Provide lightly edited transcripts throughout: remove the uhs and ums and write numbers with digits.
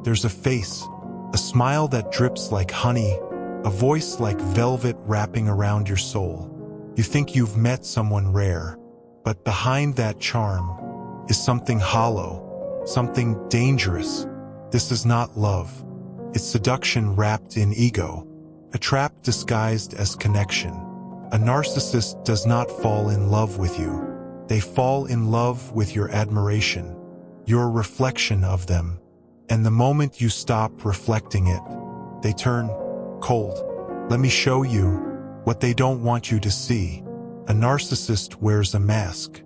There's a face, a smile that drips like honey, a voice like velvet wrapping around your soul. You think you've met someone rare, but behind that charm is something hollow, something dangerous. This is not love. It's seduction wrapped in ego, a trap disguised as connection. A narcissist does not fall in love with you. They fall in love with your admiration, your reflection of them. And the moment you stop reflecting it, they turn cold. Let me show you what they don't want you to see. A narcissist wears a mask,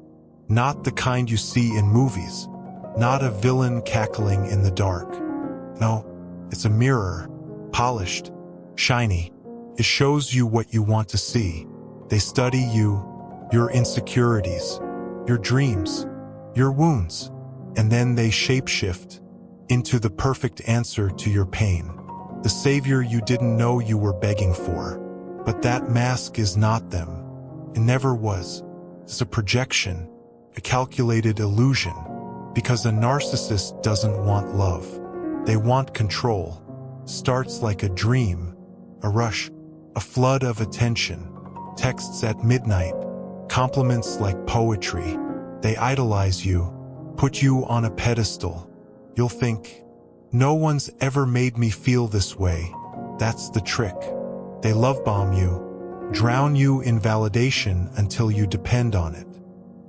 not the kind you see in movies, not a villain cackling in the dark. No, it's a mirror, polished, shiny. It shows you what you want to see. They study you, your insecurities, your dreams, your wounds, and then they shapeshift into the perfect answer to your pain. The savior you didn't know you were begging for. But that mask is not them. It never was. It's a projection, a calculated illusion, because a narcissist doesn't want love. They want control. Starts like a dream, a rush, a flood of attention, texts at midnight, compliments like poetry. They idolize you, put you on a pedestal. You'll think, no one's ever made me feel this way. That's the trick. They love bomb you, drown you in validation until you depend on it.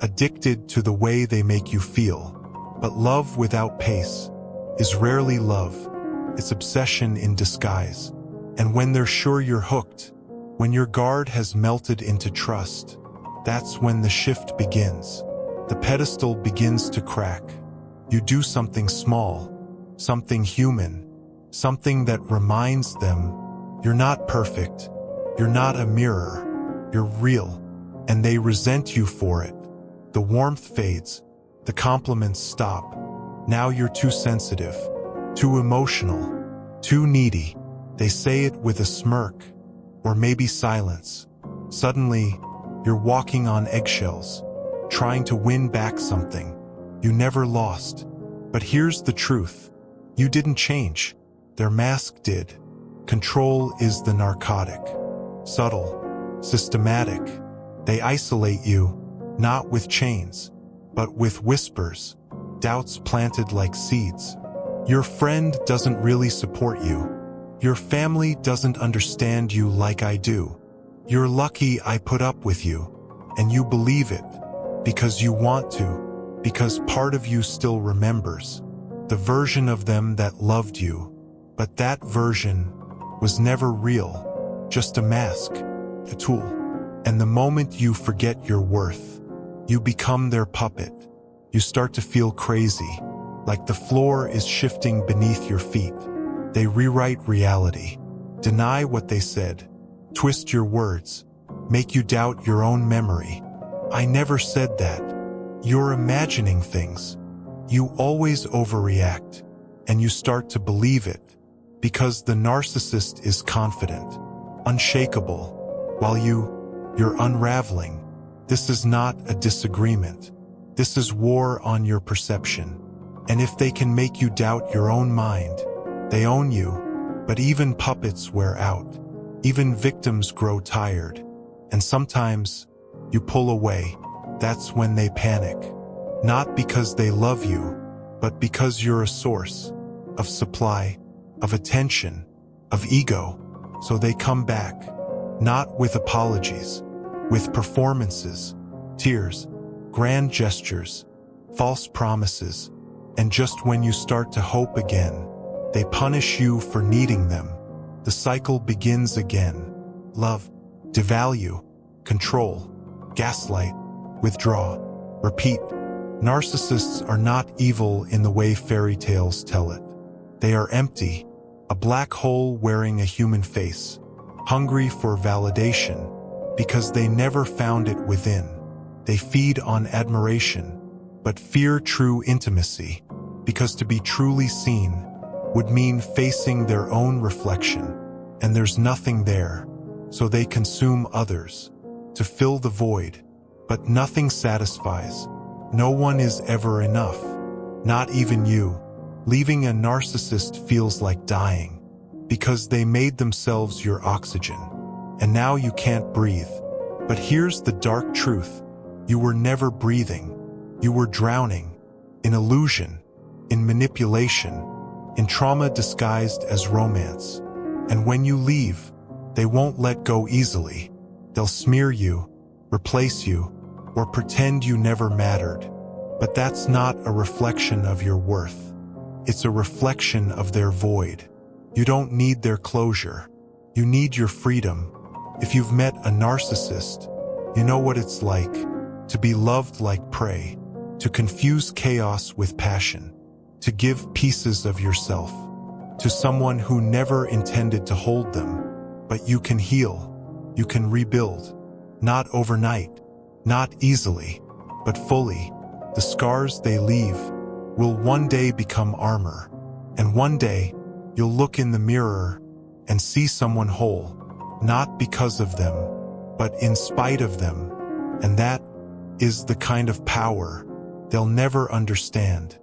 Addicted to the way they make you feel. But love without pace is rarely love. It's obsession in disguise. And when they're sure you're hooked, when your guard has melted into trust, that's when the shift begins. The pedestal begins to crack. You do something small, something human, something that reminds them you're not perfect, you're not a mirror, you're real, and they resent you for it. The warmth fades, the compliments stop. Now you're too sensitive, too emotional, too needy. They say it with a smirk, or maybe silence. Suddenly, you're walking on eggshells, trying to win back something you never lost. But here's the truth. You didn't change. Their mask did. Control is the narcotic. Subtle, systematic. They isolate you, not with chains, but with whispers, doubts planted like seeds. Your friend doesn't really support you. Your family doesn't understand you like I do. You're lucky I put up with you, and you believe it, because you want to, because part of you still remembers the version of them that loved you. But that version was never real, just a mask, a tool. And the moment you forget your worth, you become their puppet. You start to feel crazy, like the floor is shifting beneath your feet. They rewrite reality, deny what they said, twist your words, make you doubt your own memory. I never said that. You're imagining things. You always overreact, and you start to believe it, because the narcissist is confident, unshakable, while you're unraveling. This is not a disagreement. This is war on your perception. And if they can make you doubt your own mind, they own you. But even puppets wear out. Even victims grow tired. And sometimes you pull away. That's when they panic. Not because they love you, but because you're a source of supply, of attention, of ego. So they come back, not with apologies, with performances, tears, grand gestures, false promises. And just when you start to hope again, they punish you for needing them. The cycle begins again. Love, devalue, control, gaslight, withdraw, repeat. Narcissists are not evil in the way fairy tales tell it. They are empty, a black hole wearing a human face, hungry for validation, because they never found it within. They feed on admiration, but fear true intimacy, because to be truly seen would mean facing their own reflection, and there's nothing there, so they consume others to fill the void. But nothing satisfies. No one is ever enough, not even you. Leaving a narcissist feels like dying, because they made themselves your oxygen, and now you can't breathe. But here's the dark truth. You were never breathing. You were drowning, in illusion, in manipulation, in trauma disguised as romance. And when you leave, they won't let go easily. They'll smear you, replace you, or pretend you never mattered. But that's not a reflection of your worth. It's a reflection of their void. You don't need their closure. You need your freedom. If you've met a narcissist, you know what it's like to be loved like prey, to confuse chaos with passion, to give pieces of yourself to someone who never intended to hold them. But you can heal, you can rebuild, not overnight, not easily, but fully. The scars they leave will one day become armor, and one day you'll look in the mirror and see someone whole, not because of them, but in spite of them. And that is the kind of power they'll never understand.